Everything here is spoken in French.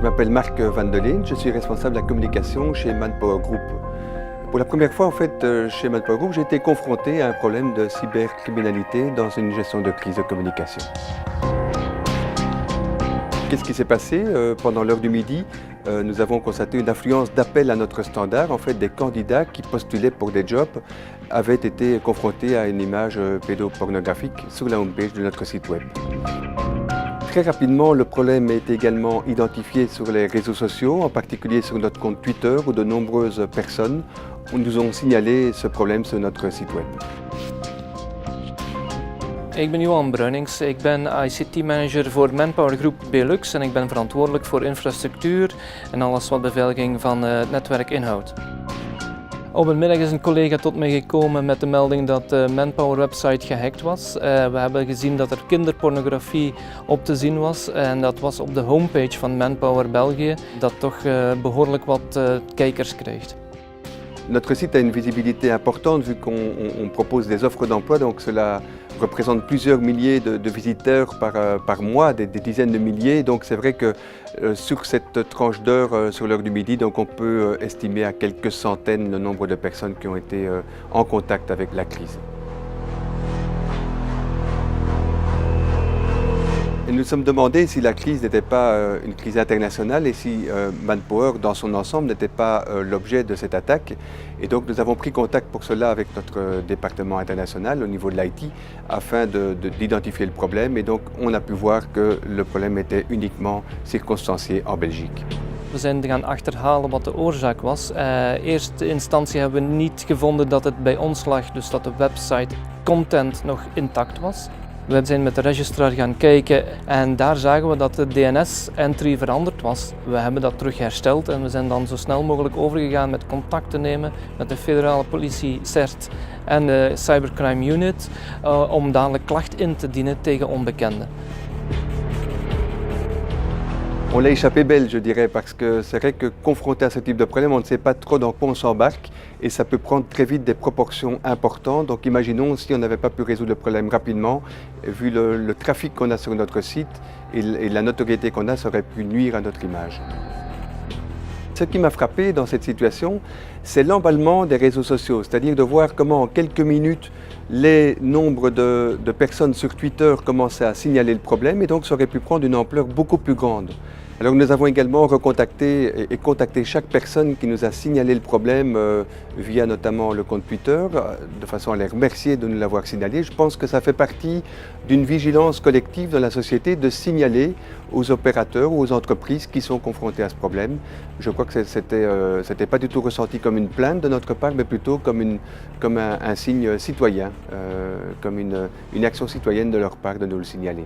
m'appelle Marc Vandelin, je suis responsable de la communication chez Manpower Group. Pour la première fois, en fait, chez Manpower Group, j'ai été confronté à un problème de cybercriminalité dans une gestion de crise de communication. Qu'est-ce qui s'est passé? Pendant l'heure du midi, nous avons constaté une affluence d'appels à notre standard. En fait, des candidats qui postulaient pour des jobs avaient été confrontés à une image pédopornographique sur la homepage de notre site web. Très rapidement, le problème a été également identifié sur les réseaux sociaux, en particulier sur notre compte Twitter, où de nombreuses personnes nous ont signalé ce problème sur notre site web. Ik ben Johan Bruinings, ik ben ICT-manager voor Manpower Group Belux en ik ben verantwoordelijk voor infrastructuur en alles wat beveiliging van het netwerk inhoudt. Op een middag is een collega tot mij gekomen met de melding dat de Manpower website gehackt was. We hebben gezien dat er kinderpornografie op te zien was en dat was op de homepage van Manpower België, dat toch behoorlijk wat kijkers krijgt. Notre site a une visibilité importante vu qu'on propose des offres d'emploi, donc cela représente plusieurs milliers de visiteurs par mois, des dizaines de milliers. Donc c'est vrai que sur cette tranche d'heure, sur l'heure du midi, donc on peut estimer à quelques centaines le nombre de personnes qui ont été en contact avec la crise. Et nous nous sommes demandé si la crise n'était pas une crise internationale et si Manpower, dans son ensemble, n'était pas l'objet de cette attaque. Et donc nous avons pris contact pour cela avec notre département international au niveau de l'IT afin d'identifier le problème. Et donc on a pu voir que le problème était uniquement circonstancié en Belgique. We zijn gaan achterhalen wat de oorzaak was. Eerste instantie hebben we niet gevonden dat het bij ons lag, dus dat de website content nog intact was. We zijn met de registrar gaan kijken en daar zagen we dat de DNS-entry veranderd was. We hebben dat terug hersteld en we zijn dan zo snel mogelijk overgegaan met contact te nemen met de federale politie CERT en de Cybercrime Unit om dadelijk klacht in te dienen tegen onbekenden. On l'a échappé belle, je dirais, parce que c'est vrai que confronté à ce type de problème, on ne sait pas trop dans quoi on s'embarque et ça peut prendre très vite des proportions importantes. Donc imaginons si on n'avait pas pu résoudre le problème rapidement, vu le trafic qu'on a sur notre site et la notoriété qu'on a, ça aurait pu nuire à notre image. Ce qui m'a frappé dans cette situation, c'est l'emballement des réseaux sociaux, c'est-à-dire de voir comment en quelques minutes, les nombres de personnes sur Twitter commençaient à signaler le problème et donc ça aurait pu prendre une ampleur beaucoup plus grande. Alors nous avons également recontacté et contacté chaque personne qui nous a signalé le problème via notamment le compte Twitter, de façon à les remercier de nous l'avoir signalé. Je pense que ça fait partie d'une vigilance collective dans la société de signaler aux opérateurs ou aux entreprises qui sont confrontés à ce problème. Je crois que c'était pas du tout ressenti comme une plainte de notre part, mais plutôt comme un signe citoyen, comme une action citoyenne de leur part de nous le signaler.